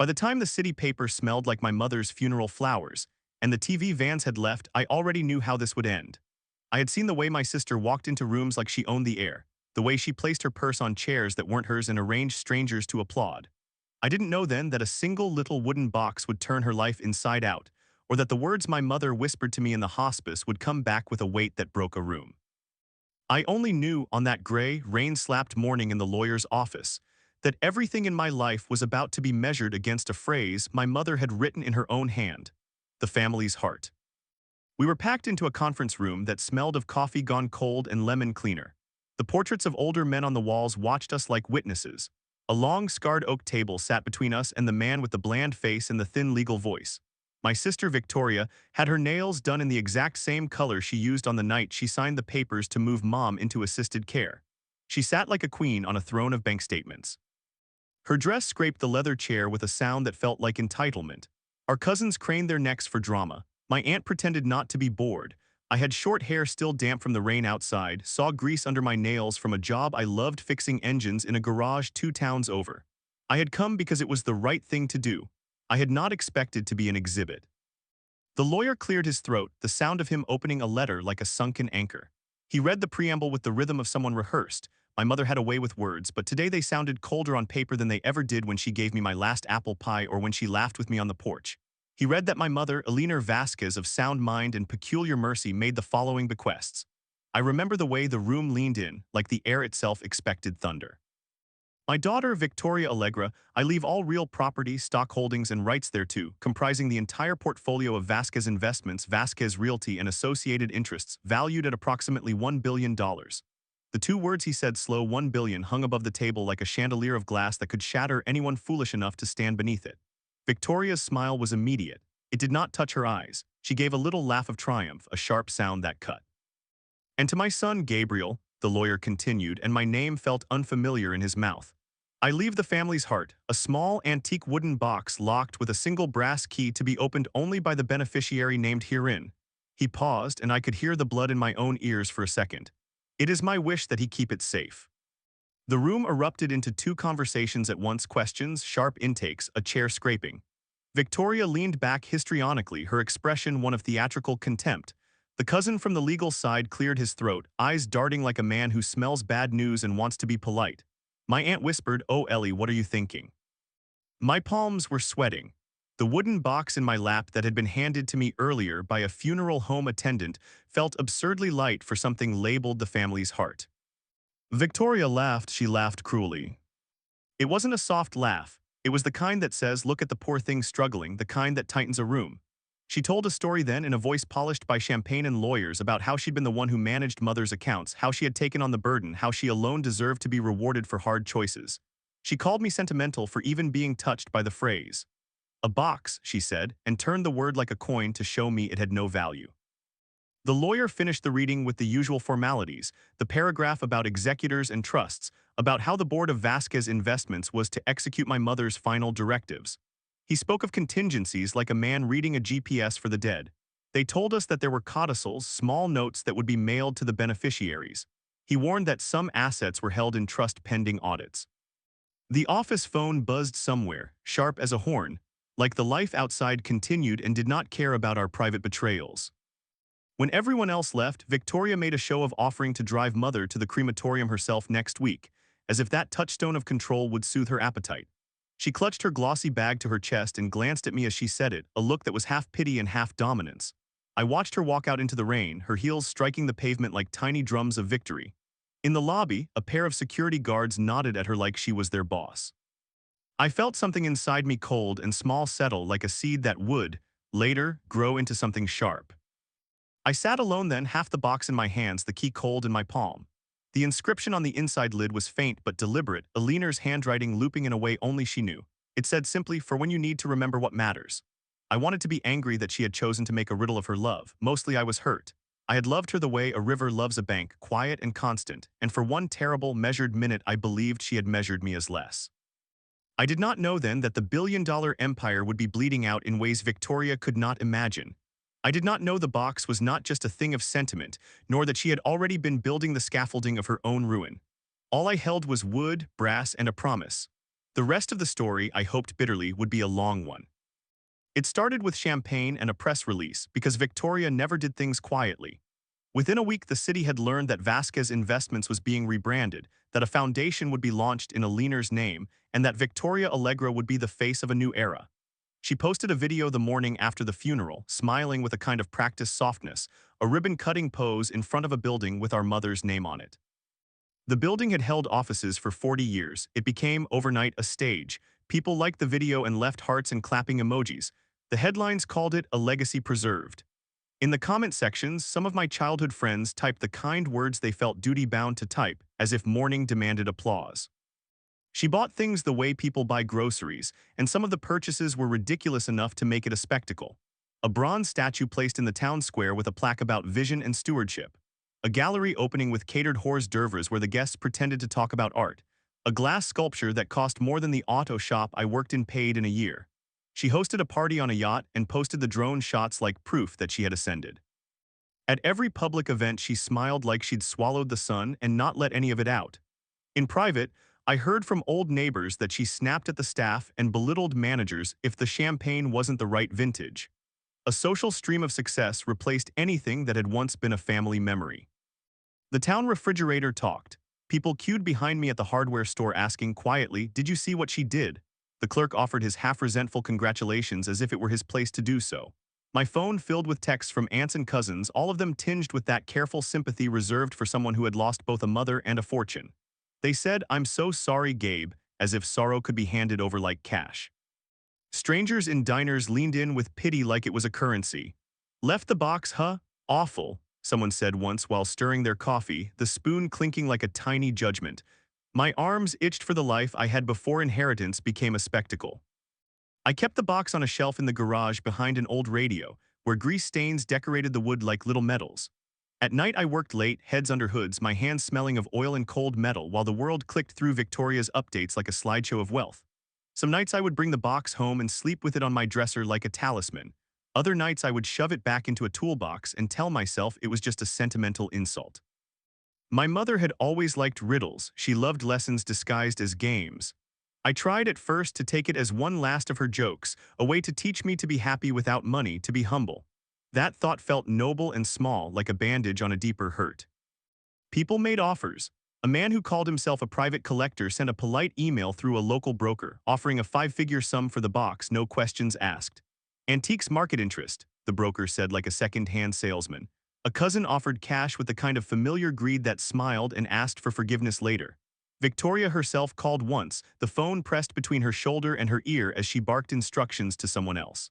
By the time the city paper smelled like my mother's funeral flowers, and the TV vans had left, I already knew how this would end. I had seen the way my sister walked into rooms like she owned the air, the way she placed her purse on chairs that weren't hers and arranged strangers to applaud. I didn't know then that a single little wooden box would turn her life inside out, or that the words my mother whispered to me in the hospice would come back with a weight that broke a room. I only knew on that gray, rain-slapped morning in the lawyer's office that everything in my life was about to be measured against a phrase my mother had written in her own hand: the family's heart. We were packed into a conference room that smelled of coffee gone cold and lemon cleaner. The portraits of older men on the walls watched us like witnesses. A long, scarred oak table sat between us and the man with the bland face and the thin legal voice. My sister Victoria had her nails done in the exact same color she used on the night she signed the papers to move Mom into assisted care. She sat like a queen on a throne of bank statements. Her dress scraped the leather chair with a sound that felt like entitlement. Our cousins craned their necks for drama. My aunt pretended not to be bored. I had short hair still damp from the rain outside, saw grease under my nails from a job I loved fixing engines in a garage 2 towns over. I had come because it was the right thing to do. I had not expected to be an exhibit. The lawyer cleared his throat, the sound of him opening a letter like a sunken anchor. He read the preamble with the rhythm of someone rehearsed. My mother had a way with words, but today they sounded colder on paper than they ever did when she gave me my last apple pie or when she laughed with me on the porch. He read that my mother, Eleanor Vasquez of sound mind and peculiar mercy, made the following bequests. I remember the way the room leaned in, like the air itself expected thunder. My daughter, Victoria Allegra, I leave all real property, stock holdings, and rights thereto, comprising the entire portfolio of Vasquez Investments, Vasquez Realty, and associated interests, valued at approximately $1 billion. The 2 words he said, slow, 1 billion, hung above the table like a chandelier of glass that could shatter anyone foolish enough to stand beneath it. Victoria's smile was immediate. It did not touch her eyes. She gave a little laugh of triumph, a sharp sound that cut. And to my son, Gabriel, the lawyer continued, and my name felt unfamiliar in his mouth. I leave the family's heart, a small, antique wooden box locked with a single brass key to be opened only by the beneficiary named herein. He paused, and I could hear the blood in my own ears for a second. It is my wish that he keep it safe. The room erupted into 2 conversations at once, questions, sharp intakes, a chair scraping. Victoria leaned back histrionically, her expression one of theatrical contempt. The cousin from the legal side cleared his throat, eyes darting like a man who smells bad news and wants to be polite. My aunt whispered, "Oh, Ellie, what are you thinking?" My palms were sweating. The wooden box in my lap that had been handed to me earlier by a funeral home attendant felt absurdly light for something labeled the family's heart. Victoria laughed. She laughed cruelly. It wasn't a soft laugh. It was the kind that says, look at the poor thing struggling, the kind that tightens a room. She told a story then in a voice polished by champagne and lawyers about how she'd been the one who managed Mother's accounts, how she had taken on the burden, how she alone deserved to be rewarded for hard choices. She called me sentimental for even being touched by the phrase. A box, she said, and turned the word like a coin to show me it had no value. The lawyer finished the reading with the usual formalities, the paragraph about executors and trusts, about how the board of Vasquez Investments was to execute my mother's final directives. He spoke of contingencies like a man reading a GPS for the dead. They told us that there were codicils, small notes that would be mailed to the beneficiaries. He warned that some assets were held in trust pending audits. The office phone buzzed somewhere, sharp as a horn, like the life outside continued and did not care about our private betrayals. When everyone else left, Victoria made a show of offering to drive Mother to the crematorium herself next week, as if that touchstone of control would soothe her appetite. She clutched her glossy bag to her chest and glanced at me as she said it, a look that was half pity and half dominance. I watched her walk out into the rain, her heels striking the pavement like tiny drums of victory. In the lobby, a pair of security guards nodded at her like she was their boss. I felt something inside me cold and small settle like a seed that would, later, grow into something sharp. I sat alone then, half the box in my hands, the key cold in my palm. The inscription on the inside lid was faint but deliberate, Eleanor's handwriting looping in a way only she knew. It said simply, for when you need to remember what matters. I wanted to be angry that she had chosen to make a riddle of her love. Mostly I was hurt. I had loved her the way a river loves a bank, quiet and constant, and for one terrible, measured minute I believed she had measured me as less. I did not know then that the billion-dollar empire would be bleeding out in ways Victoria could not imagine. I did not know the box was not just a thing of sentiment, nor that she had already been building the scaffolding of her own ruin. All I held was wood, brass, and a promise. The rest of the story, I hoped bitterly, would be a long one. It started with champagne and a press release because Victoria never did things quietly. Within a week, the city had learned that Vasquez Investments was being rebranded, that a foundation would be launched in a leaner's name, and that Victoria Allegra would be the face of a new era. She posted a video the morning after the funeral, smiling with a kind of practiced softness, a ribbon-cutting pose in front of a building with our mother's name on it. The building had held offices for 40 years. It became, overnight, a stage. People liked the video and left hearts and clapping emojis. The headlines called it a legacy preserved. In the comment sections, some of my childhood friends typed the kind words they felt duty-bound to type, as if mourning demanded applause. She bought things the way people buy groceries, and some of the purchases were ridiculous enough to make it a spectacle. A bronze statue placed in the town square with a plaque about vision and stewardship. A gallery opening with catered hors d'oeuvres where the guests pretended to talk about art. A glass sculpture that cost more than the auto shop I worked in paid in a year. She hosted a party on a yacht and posted the drone shots like proof that she had ascended. At every public event, she smiled like she'd swallowed the sun and not let any of it out. In private, I heard from old neighbors that she snapped at the staff and belittled managers if the champagne wasn't the right vintage. A social stream of success replaced anything that had once been a family memory. The town refrigerator talked. People queued behind me at the hardware store asking quietly, "Did you see what she did?" The clerk offered his half-resentful congratulations as if it were his place to do so. My phone filled with texts from aunts and cousins, all of them tinged with that careful sympathy reserved for someone who had lost both a mother and a fortune. They said, "I'm so sorry, Gabe," as if sorrow could be handed over like cash. Strangers in diners leaned in with pity like it was a currency. "Left the box, huh? Awful," someone said once while stirring their coffee, the spoon clinking like a tiny judgment. My arms itched for the life I had before inheritance became a spectacle. I kept the box on a shelf in the garage behind an old radio, where grease stains decorated the wood like little medals. At night I worked late, heads under hoods, my hands smelling of oil and cold metal while the world clicked through Victoria's updates like a slideshow of wealth. Some nights I would bring the box home and sleep with it on my dresser like a talisman. Other nights I would shove it back into a toolbox and tell myself it was just a sentimental insult. My mother had always liked riddles. She loved lessons disguised as games. I tried at first to take it as one last of her jokes, a way to teach me to be happy without money, to be humble. That thought felt noble and small, like a bandage on a deeper hurt. People made offers. A man who called himself a private collector sent a polite email through a local broker, offering a 5-figure sum for the box, no questions asked. "Antiques market interest," the broker said like a second-hand salesman. A cousin offered cash with the kind of familiar greed that smiled and asked for forgiveness later. Victoria herself called once, the phone pressed between her shoulder and her ear as she barked instructions to someone else.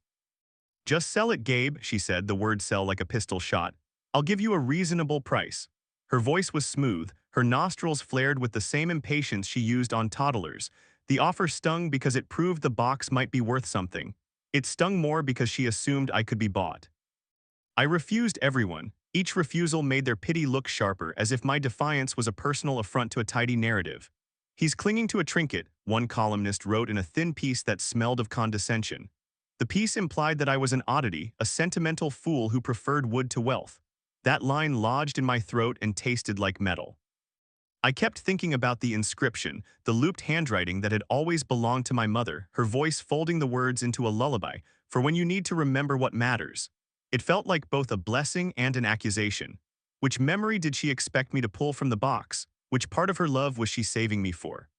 "Just sell it, Gabe," she said, the word sell like a pistol shot. "I'll give you a reasonable price." Her voice was smooth, her nostrils flared with the same impatience she used on toddlers. The offer stung because it proved the box might be worth something. It stung more because she assumed I could be bought. I refused everyone. Each refusal made their pity look sharper, as if my defiance was a personal affront to a tidy narrative. "He's clinging to a trinket," one columnist wrote in a thin piece that smelled of condescension. The piece implied that I was an oddity, a sentimental fool who preferred wood to wealth. That line lodged in my throat and tasted like metal. I kept thinking about the inscription, the looped handwriting that had always belonged to my mother, her voice folding the words into a lullaby, for when you need to remember what matters. It felt like both a blessing and an accusation. Which memory did she expect me to pull from the box? Which part of her love was she saving me for?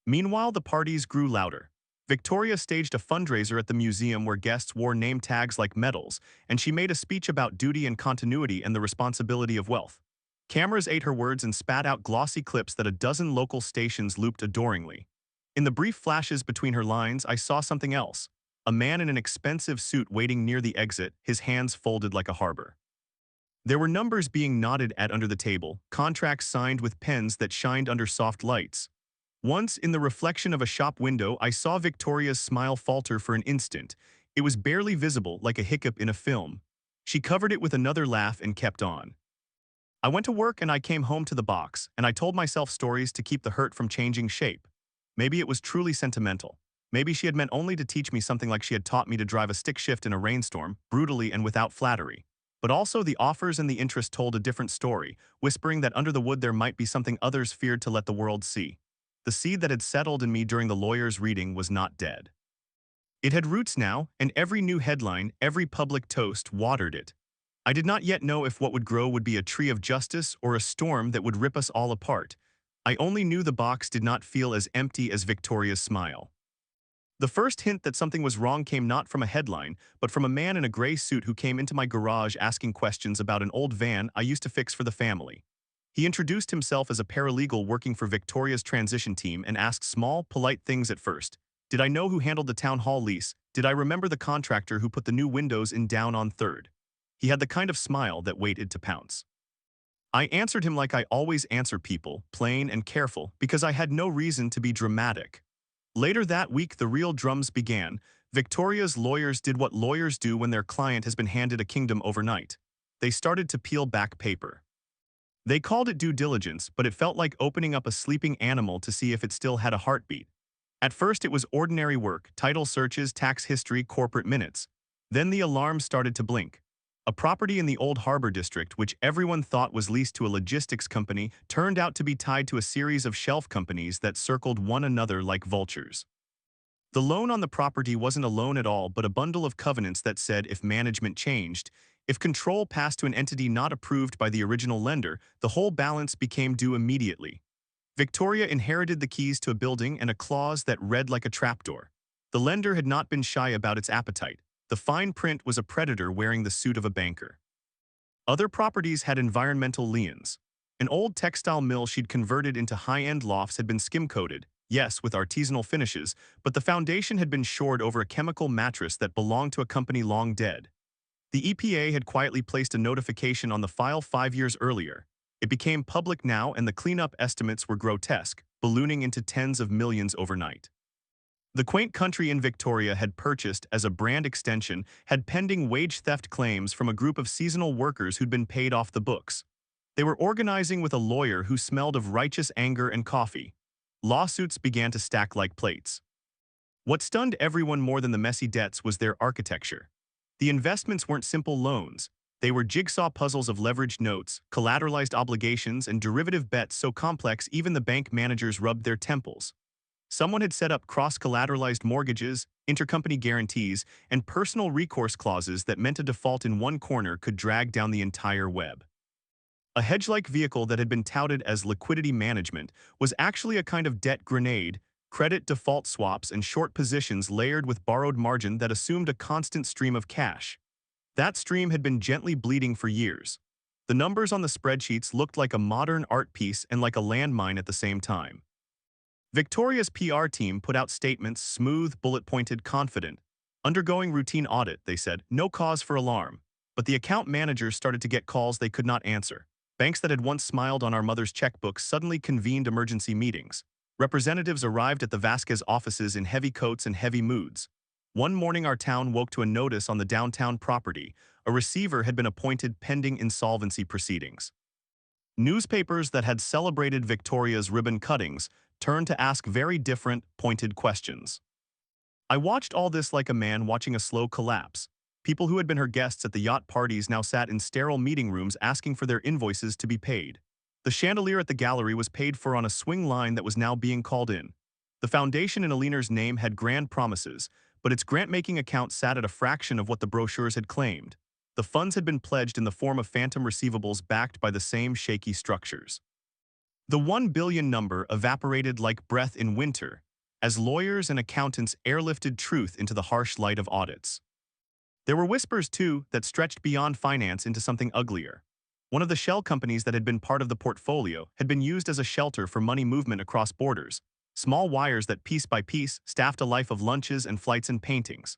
Meanwhile, the parties grew louder. Victoria staged a fundraiser at the museum where guests wore name tags like medals, and she made a speech about duty and continuity and the responsibility of wealth. Cameras ate her words and spat out glossy clips that a dozen local stations looped adoringly. In the brief flashes between her lines, I saw something else. A man in an expensive suit waiting near the exit, his hands folded like a harbor. There were numbers being nodded at under the table, contracts signed with pens that shined under soft lights. Once, in the reflection of a shop window, I saw Victoria's smile falter for an instant. It was barely visible, like a hiccup in a film. She covered it with another laugh and kept on. I went to work and I came home to the box, and I told myself stories to keep the hurt from changing shape. Maybe it was truly sentimental. Maybe she had meant only to teach me something like she had taught me to drive a stick shift in a rainstorm, brutally and without flattery. But also the offers and the interest told a different story, whispering that under the wood there might be something others feared to let the world see. The seed that had settled in me during the lawyer's reading was not dead. It had roots now, and every new headline, every public toast watered it. I did not yet know if what would grow would be a tree of justice or a storm that would rip us all apart. I only knew the box did not feel as empty as Victoria's smile. The first hint that something was wrong came not from a headline, but from a man in a gray suit who came into my garage asking questions about an old van I used to fix for the family. He introduced himself as a paralegal working for Victoria's transition team and asked small, polite things at first. Did I know who handled the town hall lease? Did I remember the contractor who put the new windows in down on 3rd? He had the kind of smile that waited to pounce. I answered him like I always answer people, plain and careful, because I had no reason to be dramatic. Later that week, the real drums began. Victoria's lawyers did what lawyers do when their client has been handed a kingdom overnight. They started to peel back paper. They called it due diligence, but it felt like opening up a sleeping animal to see if it still had a heartbeat. At first, it was ordinary work, title searches, tax history, corporate minutes. Then the alarms started to blink. A property in the old harbor district, which everyone thought was leased to a logistics company, turned out to be tied to a series of shelf companies that circled one another like vultures. The loan on the property wasn't a loan at all, but a bundle of covenants that said if management changed, if control passed to an entity not approved by the original lender, the whole balance became due immediately. Victoria inherited the keys to a building and a clause that read like a trapdoor. The lender had not been shy about its appetite. The fine print was a predator wearing the suit of a banker. Other properties had environmental liens. An old textile mill she'd converted into high-end lofts had been skim-coated, yes, with artisanal finishes, but the foundation had been shored over a chemical mattress that belonged to a company long dead. The EPA had quietly placed a notification on the file 5 years earlier. It became public now, and the cleanup estimates were grotesque, ballooning into tens of millions overnight. The quaint country in Victoria had purchased, as a brand extension, had pending wage theft claims from a group of seasonal workers who'd been paid off the books. They were organizing with a lawyer who smelled of righteous anger and coffee. Lawsuits began to stack like plates. What stunned everyone more than the messy debts was their architecture. The investments weren't simple loans. They were jigsaw puzzles of leveraged notes, collateralized obligations, and derivative bets so complex even the bank managers rubbed their temples. Someone had set up cross-collateralized mortgages, intercompany guarantees, and personal recourse clauses that meant a default in one corner could drag down the entire web. A hedge-like vehicle that had been touted as liquidity management was actually a kind of debt grenade, credit default swaps and short positions layered with borrowed margin that assumed a constant stream of cash. That stream had been gently bleeding for years. The numbers on the spreadsheets looked like a modern art piece and like a landmine at the same time. Victoria's PR team put out statements, smooth, bullet-pointed, confident. Undergoing routine audit, they said, no cause for alarm. But the account managers started to get calls they could not answer. Banks that had once smiled on our mother's checkbooks suddenly convened emergency meetings. Representatives arrived at the Vasquez offices in heavy coats and heavy moods. One morning our town woke to a notice on the downtown property. A receiver had been appointed pending insolvency proceedings. Newspapers that had celebrated Victoria's ribbon cuttings turned to ask very different, pointed questions. I watched all this like a man watching a slow collapse. People who had been her guests at the yacht parties now sat in sterile meeting rooms asking for their invoices to be paid. The chandelier at the gallery was paid for on a swing line that was now being called in. The foundation in Aliner's name had grand promises, but its grant-making account sat at a fraction of what the brochures had claimed. The funds had been pledged in the form of phantom receivables backed by the same shaky structures. The 1 billion number evaporated like breath in winter, as lawyers and accountants airlifted truth into the harsh light of audits. There were whispers, too, that stretched beyond finance into something uglier. One of the shell companies that had been part of the portfolio had been used as a shelter for money movement across borders, small wires that piece by piece staffed a life of lunches and flights and paintings.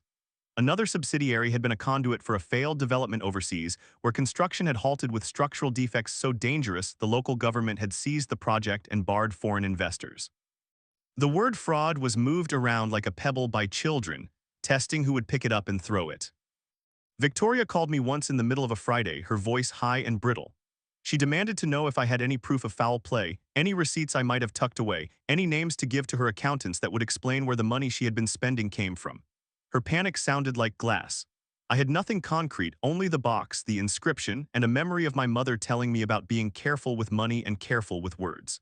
Another subsidiary had been a conduit for a failed development overseas, where construction had halted with structural defects so dangerous the local government had seized the project and barred foreign investors. The word fraud was moved around like a pebble by children, testing who would pick it up and throw it. Victoria called me once in the middle of a Friday, her voice high and brittle. She demanded to know if I had any proof of foul play, any receipts I might have tucked away, any names to give to her accountants that would explain where the money she had been spending came from. Her panic sounded like glass. I had nothing concrete, only the box, the inscription, and a memory of my mother telling me about being careful with money and careful with words.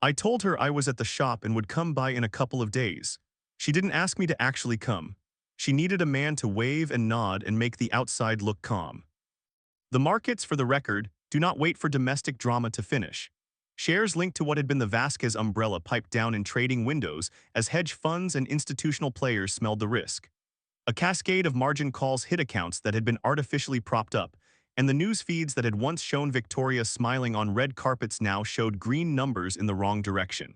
I told her I was at the shop and would come by in a couple of days. She didn't ask me to actually come. She needed a man to wave and nod and make the outside look calm. The markets, for the record, do not wait for domestic drama to finish. Shares linked to what had been the Vasquez umbrella piped down in trading windows as hedge funds and institutional players smelled the risk. A cascade of margin calls hit accounts that had been artificially propped up, and the news feeds that had once shown Victoria smiling on red carpets now showed green numbers in the wrong direction.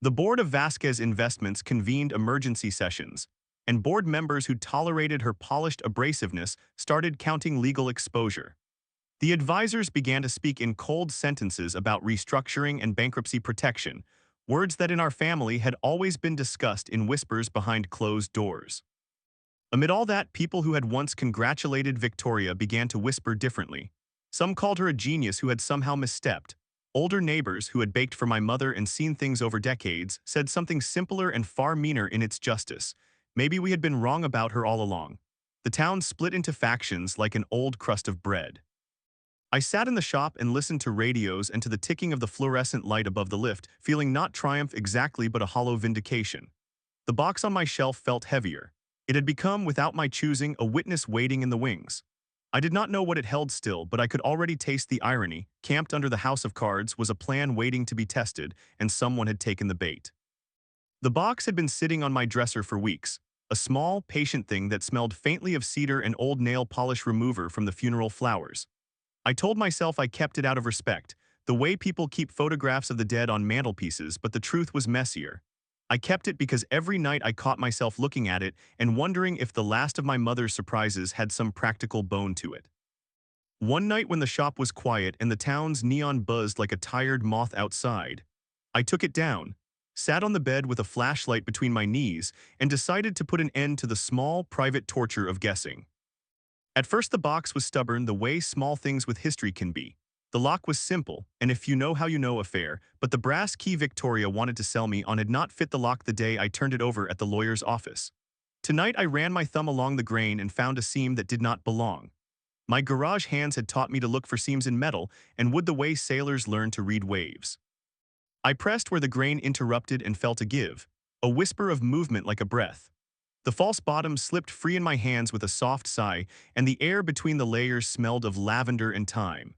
The board of Vasquez Investments convened emergency sessions, and board members who tolerated her polished abrasiveness started counting legal exposure. The advisors began to speak in cold sentences about restructuring and bankruptcy protection, words that in our family had always been discussed in whispers behind closed doors. Amid all that, people who had once congratulated Victoria began to whisper differently. Some called her a genius who had somehow misstepped. Older neighbors who had baked for my mother and seen things over decades said something simpler and far meaner in its justice. Maybe we had been wrong about her all along. The town split into factions like an old crust of bread. I sat in the shop and listened to radios and to the ticking of the fluorescent light above the lift, feeling not triumph exactly but a hollow vindication. The box on my shelf felt heavier. It had become, without my choosing, a witness waiting in the wings. I did not know what it held still, but I could already taste the irony. Camped under the house of cards was a plan waiting to be tested, and someone had taken the bait. The box had been sitting on my dresser for weeks, a small, patient thing that smelled faintly of cedar and old nail polish remover from the funeral flowers. I told myself I kept it out of respect, the way people keep photographs of the dead on mantelpieces, but the truth was messier. I kept it because every night I caught myself looking at it and wondering if the last of my mother's surprises had some practical bone to it. One night when the shop was quiet and the town's neon buzzed like a tired moth outside, I took it down, sat on the bed with a flashlight between my knees, and decided to put an end to the small, private torture of guessing. At first the box was stubborn the way small things with history can be. The lock was simple, and if you know how you know affair, but the brass key Victoria wanted to sell me on had not fit the lock the day I turned it over at the lawyer's office. Tonight I ran my thumb along the grain and found a seam that did not belong. My garage hands had taught me to look for seams in metal and wood the way sailors learn to read waves. I pressed where the grain interrupted and felt a give, a whisper of movement like a breath. The false bottom slipped free in my hands with a soft sigh, and the air between the layers smelled of lavender and thyme.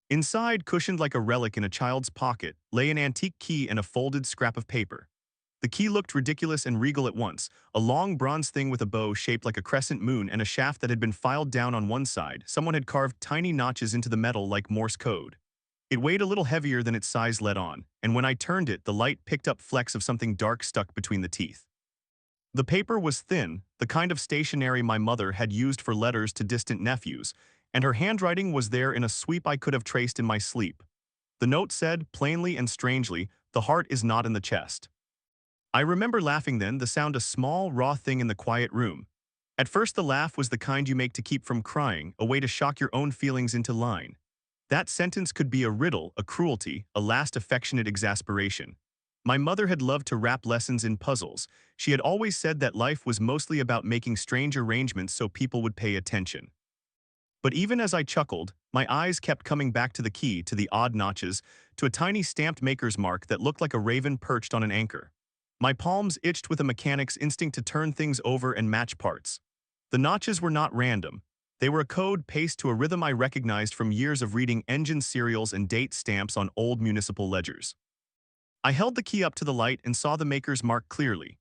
Inside, cushioned like a relic in a child's pocket, lay an antique key and a folded scrap of paper. The key looked ridiculous and regal at once, a long bronze thing with a bow shaped like a crescent moon and a shaft that had been filed down on one side. Someone had carved tiny notches into the metal like Morse code. It weighed a little heavier than its size let on, and when I turned it, the light picked up flecks of something dark stuck between the teeth. The paper was thin, the kind of stationery my mother had used for letters to distant nephews, and her handwriting was there in a sweep I could have traced in my sleep. The note said, plainly and strangely, "The heart is not in the chest." I remember laughing then, the sound a small, raw thing in the quiet room. At first the laugh was the kind you make to keep from crying, a way to shock your own feelings into line. That sentence could be a riddle, a cruelty, a last affectionate exasperation. My mother had loved to wrap lessons in puzzles. She had always said that life was mostly about making strange arrangements so people would pay attention. But even as I chuckled, my eyes kept coming back to the key, to the odd notches, to a tiny stamped maker's mark that looked like a raven perched on an anchor. My palms itched with a mechanic's instinct to turn things over and match parts. The notches were not random. They were a code paced to a rhythm I recognized from years of reading engine serials and date stamps on old municipal ledgers. I held the key up to the light and saw the maker's mark clearly.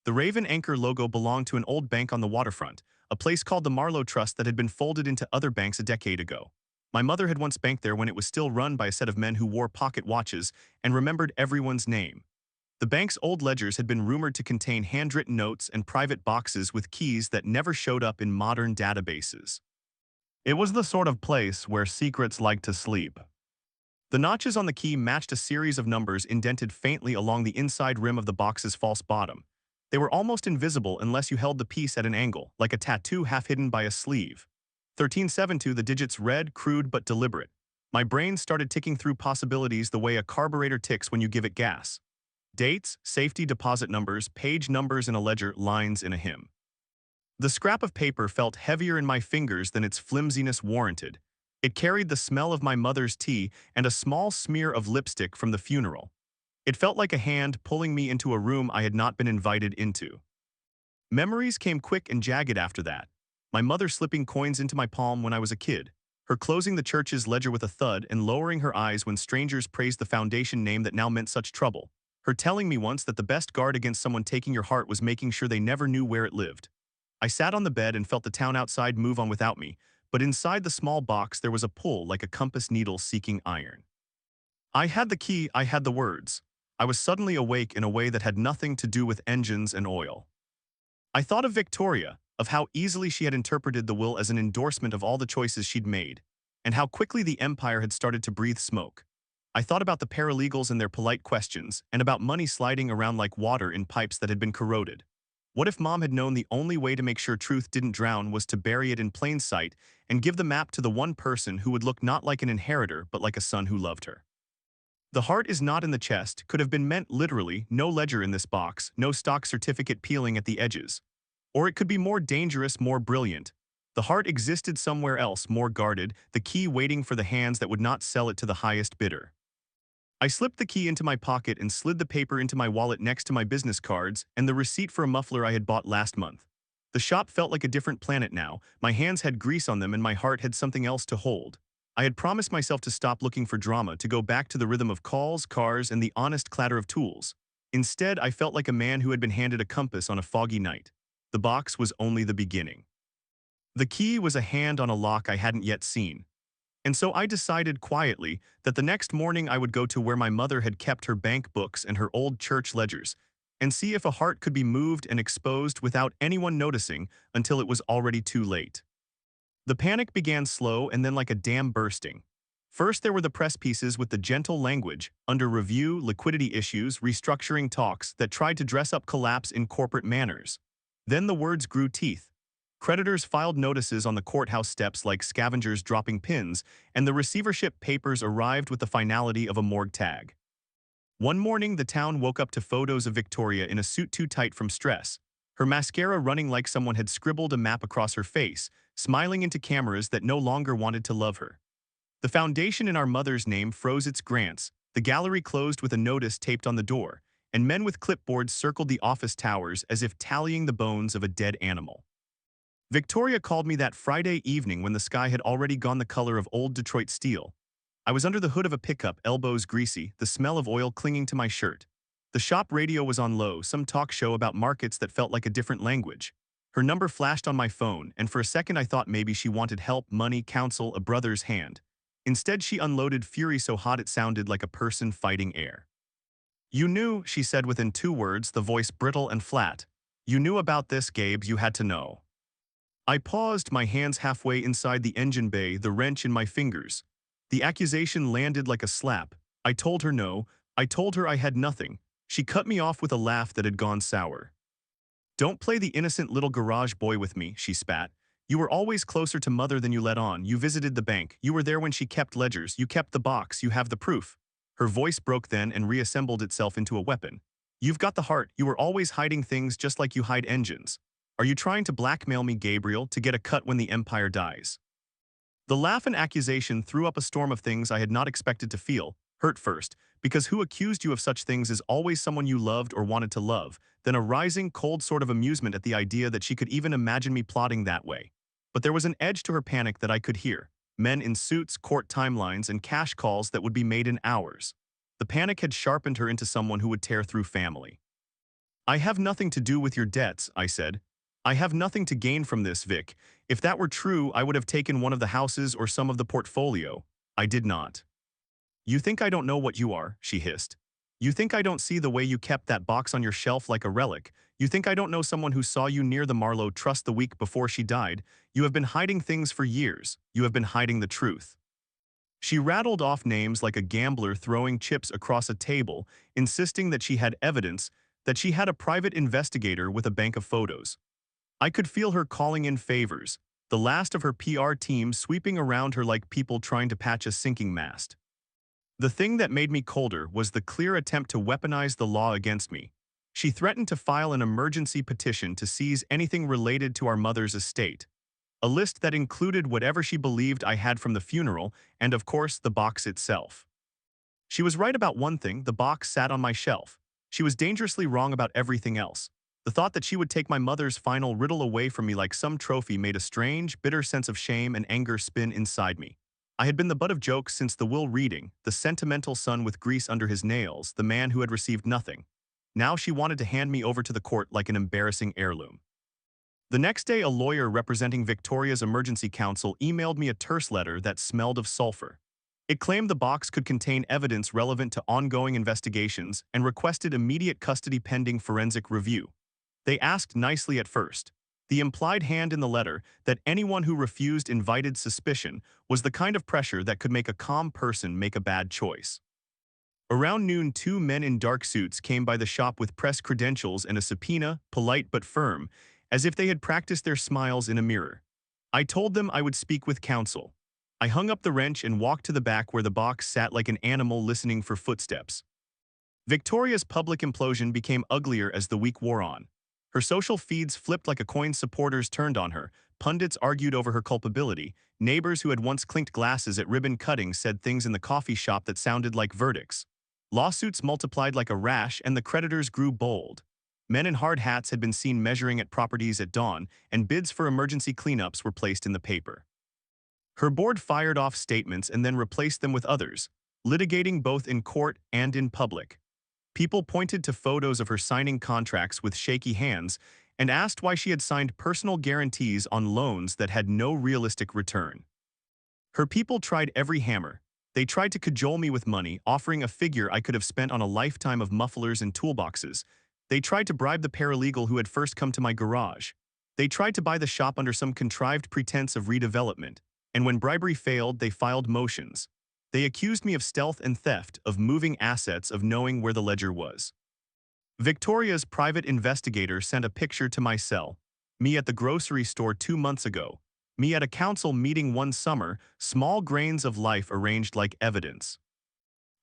The Raven Anchor logo belonged to an old bank on the waterfront, a place called the Marlowe Trust that had been folded into other banks a decade ago. My mother had once banked there when it was still run by a set of men who wore pocket watches and remembered everyone's name. The bank's old ledgers had been rumored to contain handwritten notes and private boxes with keys that never showed up in modern databases. It was the sort of place where secrets like to sleep. The notches on the key matched a series of numbers indented faintly along the inside rim of the box's false bottom. They were almost invisible unless you held the piece at an angle, like a tattoo half hidden by a sleeve. 1372, the digits read, crude but deliberate. My brain started ticking through possibilities the way a carburetor ticks when you give it gas. Dates, safety deposit numbers, page numbers in a ledger, lines in a hymn. The scrap of paper felt heavier in my fingers than its flimsiness warranted. It carried the smell of my mother's tea and a small smear of lipstick from the funeral. It felt like a hand pulling me into a room I had not been invited into. Memories came quick and jagged after that. My mother slipping coins into my palm when I was a kid, her closing the church's ledger with a thud and lowering her eyes when strangers praised the foundation name that now meant such trouble, her telling me once that the best guard against someone taking your heart was making sure they never knew where it lived. I sat on the bed and felt the town outside move on without me, but inside the small box there was a pull like a compass needle seeking iron. I had the key, I had the words. I was suddenly awake in a way that had nothing to do with engines and oil. I thought of Victoria, of how easily she had interpreted the will as an endorsement of all the choices she'd made, and how quickly the empire had started to breathe smoke. I thought about the paralegals and their polite questions, and about money sliding around like water in pipes that had been corroded. What if Mom had known the only way to make sure truth didn't drown was to bury it in plain sight and give the map to the one person who would look not like an inheritor but like a son who loved her? The heart is not in the chest could have been meant literally, no ledger in this box, no stock certificate peeling at the edges. Or it could be more dangerous, more brilliant. The heart existed somewhere else, more guarded, the key waiting for the hands that would not sell it to the highest bidder. I slipped the key into my pocket and slid the paper into my wallet next to my business cards and the receipt for a muffler I had bought last month. The shop felt like a different planet now, my hands had grease on them and my heart had something else to hold. I had promised myself to stop looking for drama, to go back to the rhythm of calls, cars, and the honest clatter of tools. Instead, I felt like a man who had been handed a compass on a foggy night. The box was only the beginning. The key was a hand on a lock I hadn't yet seen. And so I decided quietly that the next morning I would go to where my mother had kept her bank books and her old church ledgers, and see if a heart could be moved and exposed without anyone noticing until it was already too late. The panic began slow and then like a dam bursting. First there were the press pieces with the gentle language, under review, liquidity issues, restructuring talks that tried to dress up collapse in corporate manners. Then the words grew teeth. Creditors filed notices on the courthouse steps like scavengers dropping pins, and the receivership papers arrived with the finality of a morgue tag. One morning the town woke up to photos of Victoria in a suit too tight from stress, her mascara running like someone had scribbled a map across her face, smiling into cameras that no longer wanted to love her. The foundation in our mother's name froze its grants, the gallery closed with a notice taped on the door, and men with clipboards circled the office towers as if tallying the bones of a dead animal. Victoria called me that Friday evening when the sky had already gone the color of old Detroit steel. I was under the hood of a pickup, elbows greasy, the smell of oil clinging to my shirt. The shop radio was on low, some talk show about markets that felt like a different language. Her number flashed on my phone, and for a second I thought maybe she wanted help, money, counsel, a brother's hand. Instead, she unloaded fury so hot it sounded like a person fighting air. "You knew," she said within 2 words, the voice brittle and flat. "You knew about this, Gabe, you had to know." I paused, my hands halfway inside the engine bay, the wrench in my fingers. The accusation landed like a slap. I told her no. I told her I had nothing. She cut me off with a laugh that had gone sour. "Don't play the innocent little garage boy with me," she spat. "You were always closer to Mother than you let on. You visited the bank. You were there when she kept ledgers. You kept the box. You have the proof." Her voice broke then and reassembled itself into a weapon. "You've got the heart. You were always hiding things just like you hide engines. Are you trying to blackmail me, Gabriel, to get a cut when the empire dies?" The laugh and accusation threw up a storm of things I had not expected to feel. Hurt first, because who accused you of such things is always someone you loved or wanted to love, then a rising, cold sort of amusement at the idea that she could even imagine me plotting that way. But there was an edge to her panic that I could hear. Men in suits, court timelines, and cash calls that would be made in hours. The panic had sharpened her into someone who would tear through family. "I have nothing to do with your debts," I said. "I have nothing to gain from this, Vic. If that were true, I would have taken one of the houses or some of the portfolio. I did not." "You think I don't know what you are," she hissed. "You think I don't see the way you kept that box on your shelf like a relic. You think I don't know someone who saw you near the Marlowe Trust the week before she died. You have been hiding things for years. You have been hiding the truth." She rattled off names like a gambler throwing chips across a table, insisting that she had evidence, that she had a private investigator with a bank of photos. I could feel her calling in favors, the last of her PR team sweeping around her like people trying to patch a sinking mast. The thing that made me colder was the clear attempt to weaponize the law against me. She threatened to file an emergency petition to seize anything related to our mother's estate, a list that included whatever she believed I had from the funeral and, of course, the box itself. She was right about one thing: the box sat on my shelf. She was dangerously wrong about everything else. The thought that she would take my mother's final riddle away from me like some trophy made a strange, bitter sense of shame and anger spin inside me. I had been the butt of jokes since the will reading, the sentimental son with grease under his nails, the man who had received nothing. Now she wanted to hand me over to the court like an embarrassing heirloom. The next day, a lawyer representing Victoria's emergency counsel emailed me a terse letter that smelled of sulfur. It claimed the box could contain evidence relevant to ongoing investigations and requested immediate custody pending forensic review. They asked nicely at first. The implied hand in the letter that anyone who refused invited suspicion was the kind of pressure that could make a calm person make a bad choice. Around noon, two men in dark suits came by the shop with press credentials and a subpoena, polite but firm, as if they had practiced their smiles in a mirror. I told them I would speak with counsel. I hung up the wrench and walked to the back where the box sat like an animal listening for footsteps. Victoria's public implosion became uglier as the week wore on. Her social feeds flipped like a coin. Supporters turned on her, pundits argued over her culpability, neighbors who had once clinked glasses at ribbon cutting said things in the coffee shop that sounded like verdicts. Lawsuits multiplied like a rash and the creditors grew bold. Men in hard hats had been seen measuring at properties at dawn, and bids for emergency cleanups were placed in the paper. Her board fired off statements and then replaced them with others, litigating both in court and in public. People pointed to photos of her signing contracts with shaky hands and asked why she had signed personal guarantees on loans that had no realistic return. Her people tried every hammer. They tried to cajole me with money, offering a figure I could have spent on a lifetime of mufflers and toolboxes. They tried to bribe the paralegal who had first come to my garage. They tried to buy the shop under some contrived pretense of redevelopment, and when bribery failed, they filed motions. They accused me of stealth and theft, of moving assets, of knowing where the ledger was. Victoria's private investigator sent a picture to my cell. Me at the grocery store 2 months ago. Me at a council meeting one summer, small grains of life arranged like evidence.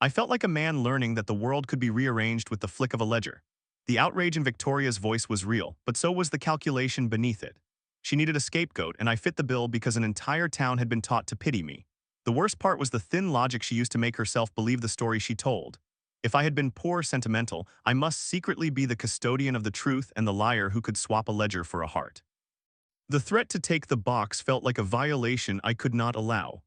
I felt like a man learning that the world could be rearranged with the flick of a ledger. The outrage in Victoria's voice was real, but so was the calculation beneath it. She needed a scapegoat, and I fit the bill because an entire town had been taught to pity me. The worst part was the thin logic she used to make herself believe the story she told. If I had been poor sentimental, I must secretly be the custodian of the truth and the liar who could swap a ledger for a heart. The threat to take the box felt like a violation I could not allow.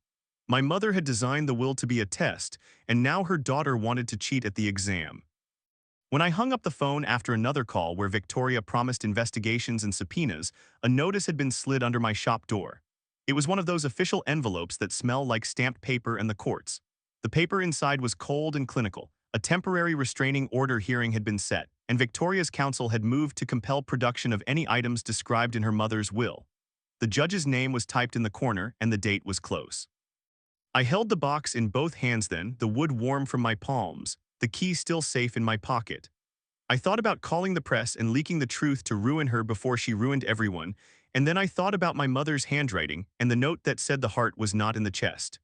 My mother had designed the will to be a test, and now her daughter wanted to cheat at the exam. When I hung up the phone after another call where Victoria promised investigations and subpoenas, a notice had been slid under my shop door. It was one of those official envelopes that smell like stamped paper and the courts. The paper inside was cold and clinical. A temporary restraining order hearing had been set, and Victoria's counsel had moved to compel production of any items described in her mother's will. The judge's name was typed in the corner, and the date was close. I held the box in both hands then, the wood warm from my palms, the key still safe in my pocket. I thought about calling the press and leaking the truth to ruin her before she ruined everyone, and then I thought about my mother's handwriting and the note that said the heart was not in the chest.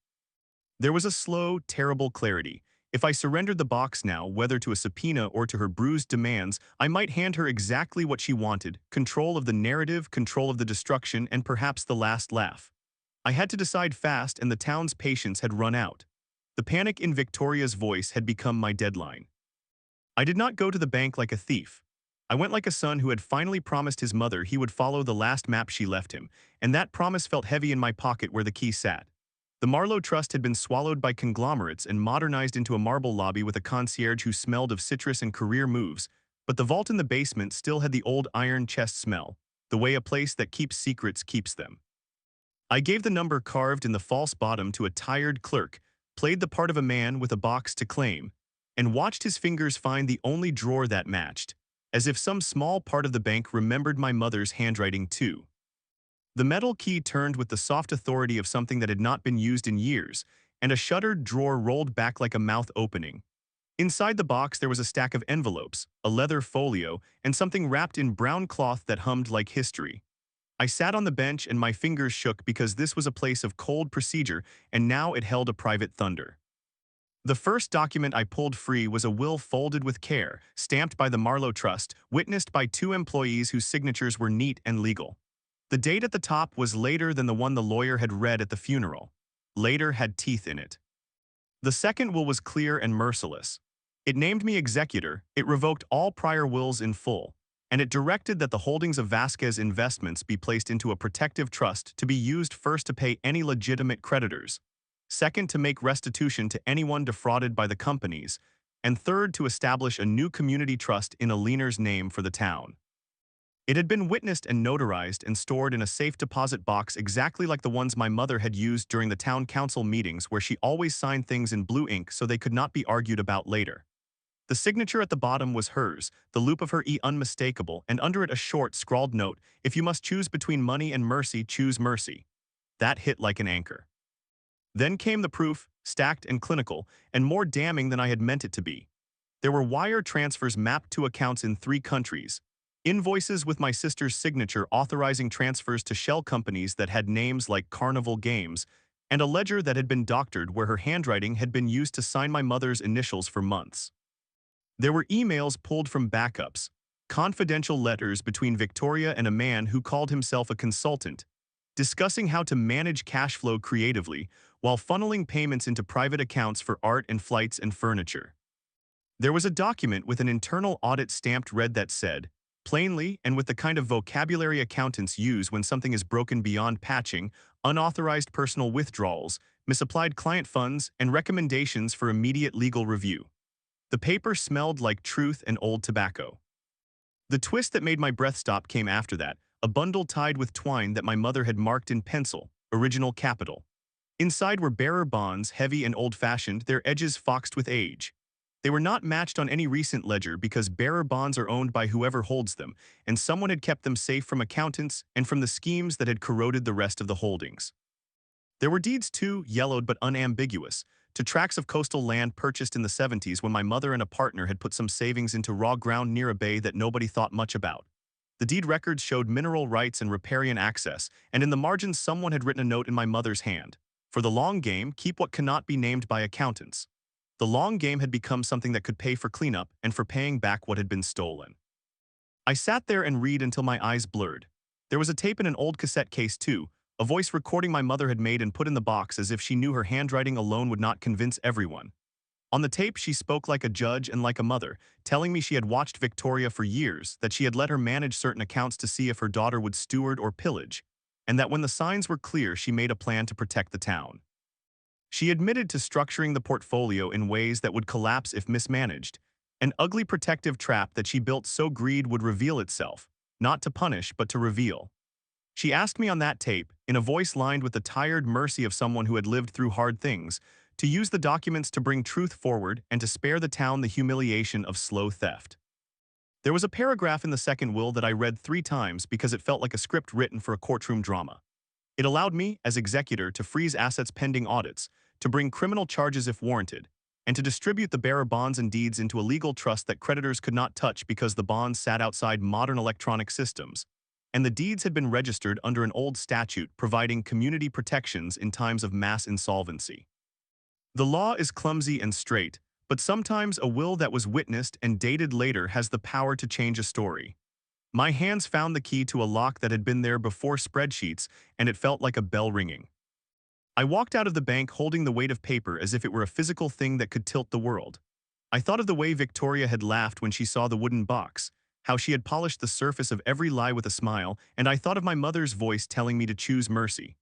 There was a slow, terrible clarity. If I surrendered the box now, whether to a subpoena or to her bruised demands, I might hand her exactly what she wanted: control of the narrative, control of the destruction, and perhaps the last laugh. I had to decide fast, and the town's patience had run out. The panic in Victoria's voice had become my deadline. I did not go to the bank like a thief. I went like a son who had finally promised his mother he would follow the last map she left him, and that promise felt heavy in my pocket where the key sat. The Marlowe Trust had been swallowed by conglomerates and modernized into a marble lobby with a concierge who smelled of citrus and career moves, but the vault in the basement still had the old iron chest smell, the way a place that keeps secrets keeps them. I gave the number carved in the false bottom to a tired clerk, played the part of a man with a box to claim, and watched his fingers find the only drawer that matched, as if some small part of the bank remembered my mother's handwriting too. The metal key turned with the soft authority of something that had not been used in years, and a shuttered drawer rolled back like a mouth opening. Inside the box there was a stack of envelopes, a leather folio, and something wrapped in brown cloth that hummed like history. I sat on the bench and my fingers shook because this was a place of cold procedure, and now it held a private thunder. The first document I pulled free was a will folded with care, stamped by the Marlowe Trust, witnessed by 2 employees whose signatures were neat and legal. The date at the top was later than the one the lawyer had read at the funeral. Later had teeth in it. The second will was clear and merciless. It named me executor, it revoked all prior wills in full, and it directed that the holdings of Vasquez investments be placed into a protective trust to be used first to pay any legitimate creditors, second to make restitution to anyone defrauded by the companies, and third to establish a new community trust in Aliner's name for the town. It had been witnessed and notarized and stored in a safe deposit box exactly like the ones my mother had used during the town council meetings where she always signed things in blue ink so they could not be argued about later. The signature at the bottom was hers, the loop of her E unmistakable, and under it a short, scrawled note, "If you must choose between money and mercy, choose mercy." That hit like an anchor. Then came the proof, stacked and clinical, and more damning than I had meant it to be. There were wire transfers mapped to accounts in 3 countries, invoices with my sister's signature authorizing transfers to shell companies that had names like Carnival Games, and a ledger that had been doctored where her handwriting had been used to sign my mother's initials for months. There were emails pulled from backups, confidential letters between Victoria and a man who called himself a consultant, discussing how to manage cash flow creatively while funneling payments into private accounts for art and flights and furniture. There was a document with an internal audit stamped red that said, plainly and with the kind of vocabulary accountants use when something is broken beyond patching, unauthorized personal withdrawals, misapplied client funds, and recommendations for immediate legal review. The paper smelled like truth and old tobacco. The twist that made my breath stop came after that, a bundle tied with twine that my mother had marked in pencil, original capital. Inside were bearer bonds, heavy and old-fashioned, their edges foxed with age. They were not matched on any recent ledger because bearer bonds are owned by whoever holds them, and someone had kept them safe from accountants and from the schemes that had corroded the rest of the holdings. There were deeds too, yellowed but unambiguous, to tracts of coastal land purchased in the 70s when my mother and a partner had put some savings into raw ground near a bay that nobody thought much about. The deed records showed mineral rights and riparian access, and in the margins someone had written a note in my mother's hand. For the long game, keep what cannot be named by accountants. The long game had become something that could pay for cleanup and for paying back what had been stolen. I sat there and read until my eyes blurred. There was a tape in an old cassette case too, a voice recording my mother had made and put in the box as if she knew her handwriting alone would not convince everyone. On the tape, she spoke like a judge and like a mother, telling me she had watched Victoria for years, that she had let her manage certain accounts to see if her daughter would steward or pillage, and that when the signs were clear, she made a plan to protect the town. She admitted to structuring the portfolio in ways that would collapse if mismanaged, an ugly protective trap that she built so greed would reveal itself, not to punish but to reveal. She asked me on that tape, in a voice lined with the tired mercy of someone who had lived through hard things, to use the documents to bring truth forward and to spare the town the humiliation of slow theft. There was a paragraph in the second will that I read 3 times because it felt like a script written for a courtroom drama. It allowed me, as executor, to freeze assets pending audits, to bring criminal charges if warranted, and to distribute the bearer bonds and deeds into a legal trust that creditors could not touch because the bonds sat outside modern electronic systems, and the deeds had been registered under an old statute providing community protections in times of mass insolvency. The law is clumsy and straight, but sometimes a will that was witnessed and dated later has the power to change a story. My hands found the key to a lock that had been there before spreadsheets, and it felt like a bell ringing. I walked out of the bank holding the weight of paper as if it were a physical thing that could tilt the world. I thought of the way Victoria had laughed when she saw the wooden box, how she had polished the surface of every lie with a smile, and I thought of my mother's voice telling me to choose mercy.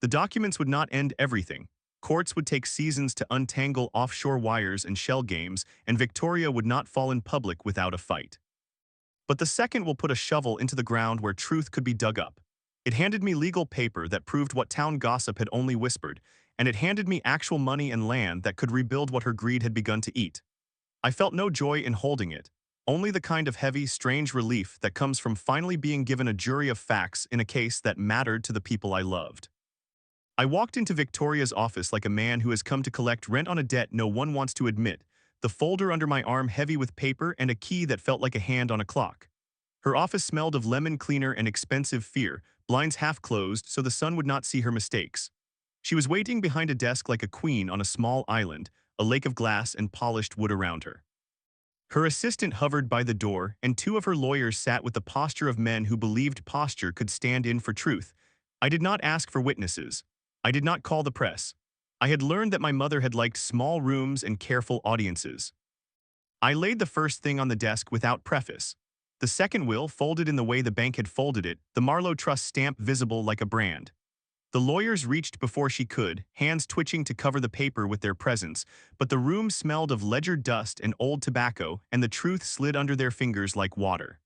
The documents would not end everything. Courts would take seasons to untangle offshore wires and shell games, and Victoria would not fall in public without a fight. But the second will put a shovel into the ground where truth could be dug up. It handed me legal paper that proved what town gossip had only whispered, and it handed me actual money and land that could rebuild what her greed had begun to eat. I felt no joy in holding it, only the kind of heavy, strange relief that comes from finally being given a jury of facts in a case that mattered to the people I loved. I walked into Victoria's office like a man who has come to collect rent on a debt no one wants to admit, the folder under my arm heavy with paper and a key that felt like a hand on a clock. Her office smelled of lemon cleaner and expensive fear, blinds half closed so the sun would not see her mistakes. She was waiting behind a desk like a queen on a small island, a lake of glass and polished wood around her. Her assistant hovered by the door, and 2 of her lawyers sat with the posture of men who believed posture could stand in for truth. I did not ask for witnesses. I did not call the press. I had learned that my mother had liked small rooms and careful audiences. I laid the first thing on the desk without preface. The second will folded in the way the bank had folded it, the Marlowe Trust stamp visible like a brand. The lawyers reached before she could, hands twitching to cover the paper with their presence, but the room smelled of ledger dust and old tobacco, and the truth slid under their fingers like water.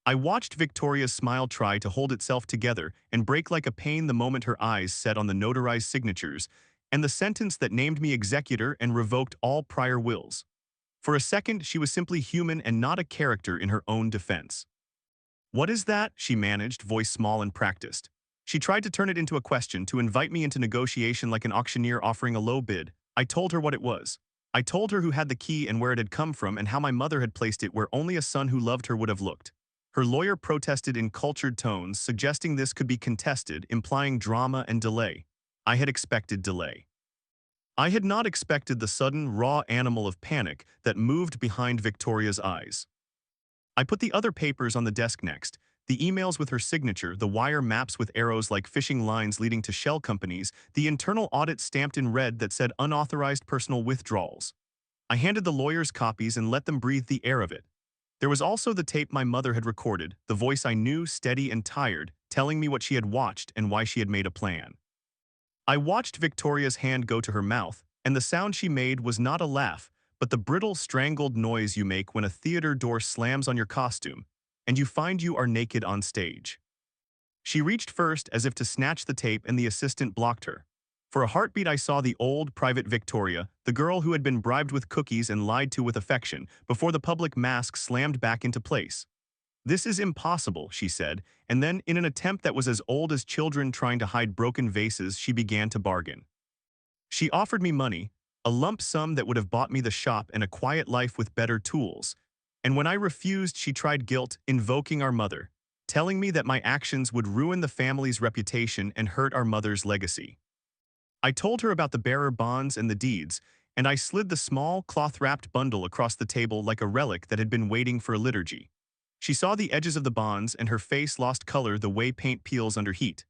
I watched Victoria's smile try to hold itself together and break like a pain the moment her eyes set on the notarized signatures and the sentence that named me executor and revoked all prior wills. For a second, she was simply human and not a character in her own defense. "What is that?" she managed, voice small and practiced. She tried to turn it into a question, to invite me into negotiation like an auctioneer offering a low bid. I told her what it was. I told her who had the key and where it had come from and how my mother had placed it where only a son who loved her would have looked. Her lawyer protested in cultured tones, suggesting this could be contested, implying drama and delay. I had expected delay. I had not expected the sudden, raw animal of panic that moved behind Victoria's eyes. I put the other papers on the desk next, the emails with her signature, the wire maps with arrows like fishing lines leading to shell companies, the internal audit stamped in red that said unauthorized personal withdrawals. I handed the lawyers copies and let them breathe the air of it. There was also the tape my mother had recorded, the voice I knew, steady and tired, telling me what she had watched and why she had made a plan. I watched Victoria's hand go to her mouth, and the sound she made was not a laugh, but the brittle, strangled noise you make when a theater door slams on your costume, and you find you are naked on stage. She reached first as if to snatch the tape, and the assistant blocked her. For a heartbeat I saw the old Private Victoria, the girl who had been bribed with cookies and lied to with affection, before the public mask slammed back into place. "This is impossible," she said, and then, in an attempt that was as old as children trying to hide broken vases, she began to bargain. She offered me money, a lump sum that would have bought me the shop and a quiet life with better tools. And when I refused, she tried guilt, invoking our mother, telling me that my actions would ruin the family's reputation and hurt our mother's legacy. I told her about the bearer bonds and the deeds, and I slid the small, cloth-wrapped bundle across the table like a relic that had been waiting for a liturgy. She saw the edges of the bonds, and her face lost color the way paint peels under heat.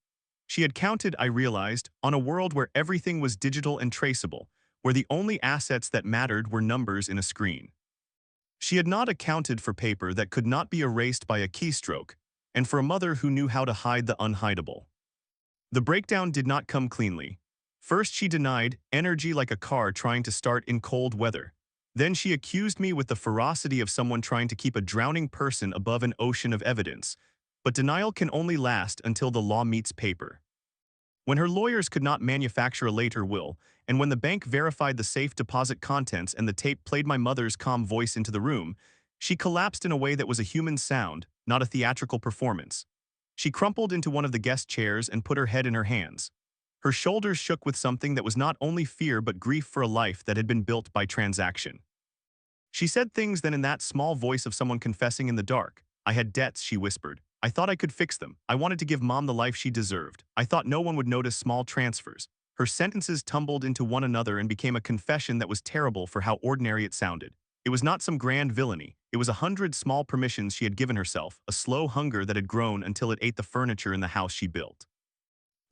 She had counted, I realized, on a world where everything was digital and traceable, where the only assets that mattered were numbers in a screen. She had not accounted for paper that could not be erased by a keystroke, and for a mother who knew how to hide the unhideable. The breakdown did not come cleanly. First she denied, energy like a car trying to start in cold weather. Then she accused me with the ferocity of someone trying to keep a drowning person above an ocean of evidence. But denial can only last until the law meets paper. When her lawyers could not manufacture a later will, and when the bank verified the safe deposit contents and the tape played my mother's calm voice into the room, she collapsed in a way that was a human sound, not a theatrical performance. She crumpled into one of the guest chairs and put her head in her hands. Her shoulders shook with something that was not only fear but grief for a life that had been built by transaction. She said things then in that small voice of someone confessing in the dark. "I had debts," she whispered. "I thought I could fix them. I wanted to give Mom the life she deserved. I thought no one would notice small transfers." Her sentences tumbled into one another and became a confession that was terrible for how ordinary it sounded. It was not some grand villainy. It was 100 small permissions she had given herself, a slow hunger that had grown until it ate the furniture in the house she built.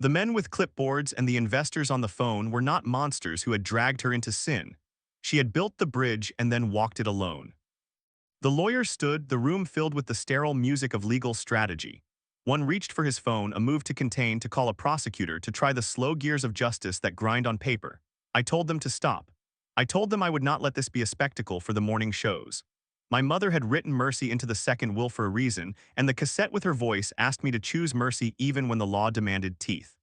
The men with clipboards and the investors on the phone were not monsters who had dragged her into sin. She had built the bridge and then walked it alone. The lawyer stood, the room filled with the sterile music of legal strategy. One reached for his phone, a move to contain, to call a prosecutor, to try the slow gears of justice that grind on paper. I told them to stop. I told them I would not let this be a spectacle for the morning shows. My mother had written mercy into the second will for a reason, and the cassette with her voice asked me to choose mercy even when the law demanded teeth.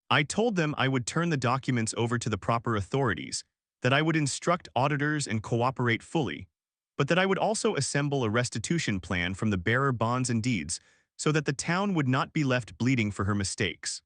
I told them I would turn the documents over to the proper authorities, that I would instruct auditors and cooperate fully, but that I would also assemble a restitution plan from the bearer bonds and deeds so that the town would not be left bleeding for her mistakes.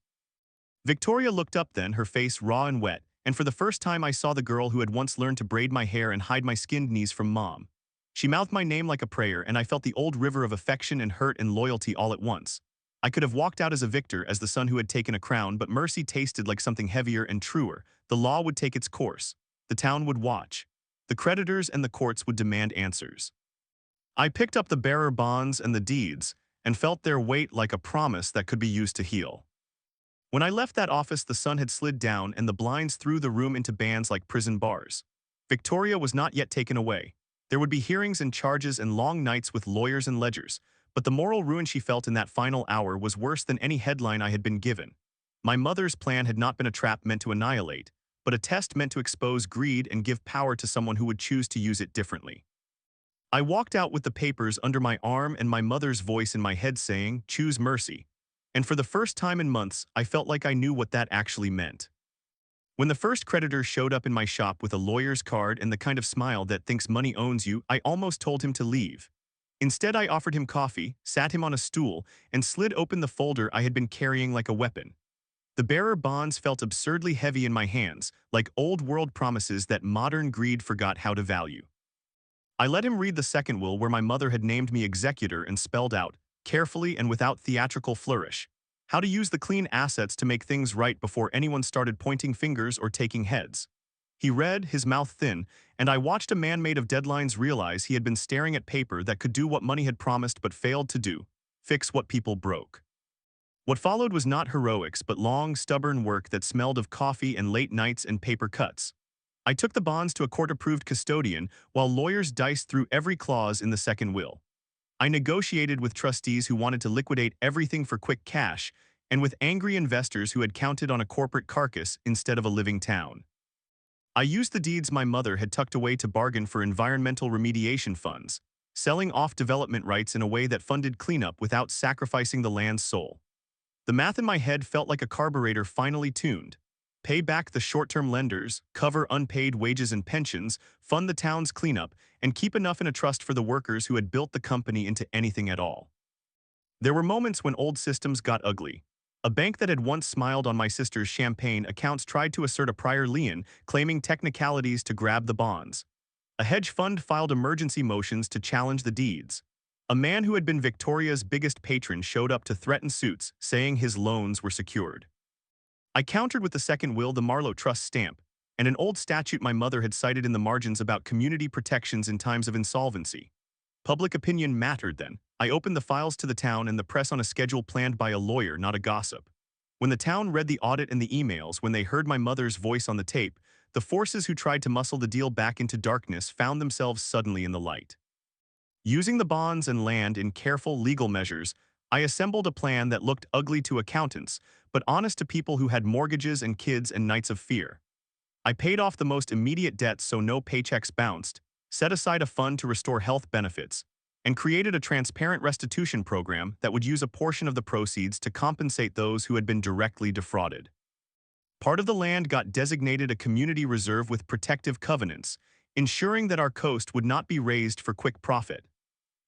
Victoria looked up then, her face raw and wet, and for the first time I saw the girl who had once learned to braid my hair and hide my skinned knees from Mom. She mouthed my name like a prayer, and I felt the old river of affection and hurt and loyalty all at once. I could have walked out as a victor, as the son who had taken a crown, but mercy tasted like something heavier and truer. The law would take its course. The town would watch. The creditors and the courts would demand answers. I picked up the bearer bonds and the deeds, and felt their weight like a promise that could be used to heal. When I left that office, the sun had slid down and the blinds threw the room into bands like prison bars. Victoria was not yet taken away. There would be hearings and charges and long nights with lawyers and ledgers, but the moral ruin she felt in that final hour was worse than any headline I had been given. My mother's plan had not been a trap meant to annihilate, but a test meant to expose greed and give power to someone who would choose to use it differently. I walked out with the papers under my arm and my mother's voice in my head saying, "Choose mercy." And for the first time in months, I felt like I knew what that actually meant. When the first creditor showed up in my shop with a lawyer's card and the kind of smile that thinks money owns you, I almost told him to leave. Instead, I offered him coffee, sat him on a stool, and slid open the folder I had been carrying like a weapon. The bearer bonds felt absurdly heavy in my hands, like old-world promises that modern greed forgot how to value. I let him read the second will where my mother had named me executor and spelled out, carefully and without theatrical flourish, how to use the clean assets to make things right before anyone started pointing fingers or taking heads. He read, his mouth thin, and I watched a man made of deadlines realize he had been staring at paper that could do what money had promised but failed to do, fix what people broke. What followed was not heroics but long, stubborn work that smelled of coffee and late nights and paper cuts. I took the bonds to a court-approved custodian while lawyers diced through every clause in the second will. I negotiated with trustees who wanted to liquidate everything for quick cash and with angry investors who had counted on a corporate carcass instead of a living town. I used the deeds my mother had tucked away to bargain for environmental remediation funds, selling off development rights in a way that funded cleanup without sacrificing the land's soul. The math in my head felt like a carburetor finally tuned. Pay back the short-term lenders, cover unpaid wages and pensions, fund the town's cleanup, and keep enough in a trust for the workers who had built the company into anything at all. There were moments when old systems got ugly. A bank that had once smiled on my sister's champagne accounts tried to assert a prior lien, claiming technicalities to grab the bonds. A hedge fund filed emergency motions to challenge the deeds. A man who had been Victoria's biggest patron showed up to threaten suits, saying his loans were secured. I countered with the second will, the Marlowe Trust stamp, and an old statute my mother had cited in the margins about community protections in times of insolvency. Public opinion mattered then. I opened the files to the town and the press on a schedule planned by a lawyer, not a gossip. When the town read the audit and the emails, when they heard my mother's voice on the tape, the forces who tried to muscle the deal back into darkness found themselves suddenly in the light. Using the bonds and land in careful legal measures, I assembled a plan that looked ugly to accountants, but honest to people who had mortgages and kids and nights of fear. I paid off the most immediate debts so no paychecks bounced, set aside a fund to restore health benefits, and created a transparent restitution program that would use a portion of the proceeds to compensate those who had been directly defrauded. Part of the land got designated a community reserve with protective covenants, ensuring that our coast would not be razed for quick profit.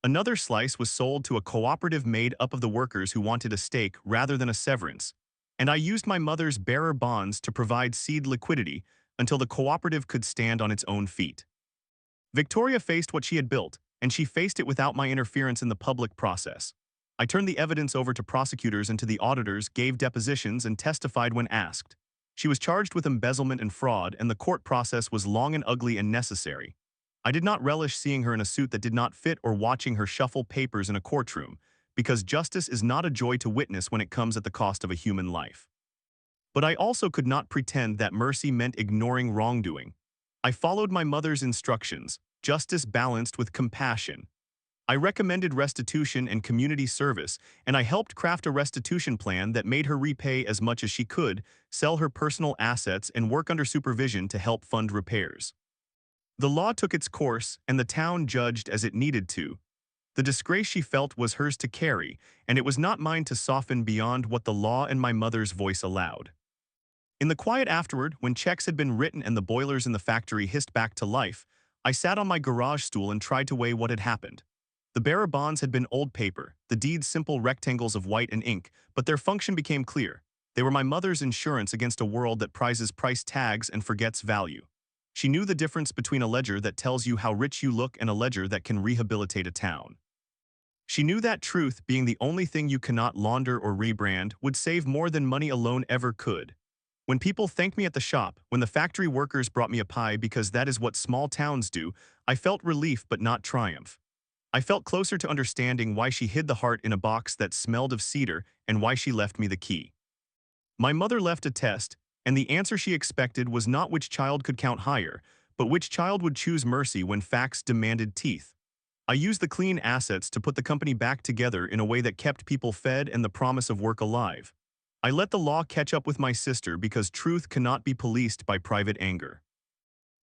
Another slice was sold to a cooperative made up of the workers who wanted a stake rather than a severance, and I used my mother's bearer bonds to provide seed liquidity until the cooperative could stand on its own feet. Victoria faced what she had built, and she faced it without my interference in the public process. I turned the evidence over to prosecutors and to the auditors, gave depositions, and testified when asked. She was charged with embezzlement and fraud, and the court process was long and ugly and necessary. I did not relish seeing her in a suit that did not fit or watching her shuffle papers in a courtroom, because justice is not a joy to witness when it comes at the cost of a human life. But I also could not pretend that mercy meant ignoring wrongdoing. I followed my mother's instructions, justice balanced with compassion. I recommended restitution and community service, and I helped craft a restitution plan that made her repay as much as she could, sell her personal assets, and work under supervision to help fund repairs. The law took its course, and the town judged as it needed to. The disgrace she felt was hers to carry, and it was not mine to soften beyond what the law and my mother's voice allowed. In the quiet afterward, when checks had been written and the boilers in the factory hissed back to life, I sat on my garage stool and tried to weigh what had happened. The bearer bonds had been old paper, the deeds simple rectangles of white and ink, but their function became clear. They were my mother's insurance against a world that prizes price tags and forgets value. She knew the difference between a ledger that tells you how rich you look and a ledger that can rehabilitate a town. She knew that truth, being the only thing you cannot launder or rebrand, would save more than money alone ever could. When people thanked me at the shop, when the factory workers brought me a pie because that is what small towns do, I felt relief but not triumph. I felt closer to understanding why she hid the heart in a box that smelled of cedar and why she left me the key. My mother left a test, and the answer she expected was not which child could count higher, but which child would choose mercy when facts demanded teeth. I used the clean assets to put the company back together in a way that kept people fed and the promise of work alive. I let the law catch up with my sister because truth cannot be policed by private anger.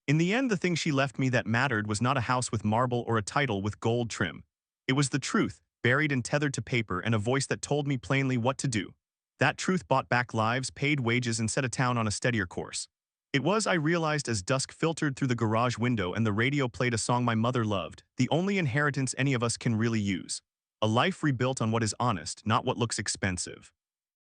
In the end, the thing she left me that mattered was not a house with marble or a title with gold trim. It was the truth, buried and tethered to paper, and a voice that told me plainly what to do. That truth bought back lives, paid wages, and set a town on a steadier course. It was, I realized as dusk filtered through the garage window and the radio played a song my mother loved, the only inheritance any of us can really use. A life rebuilt on what is honest, not what looks expensive.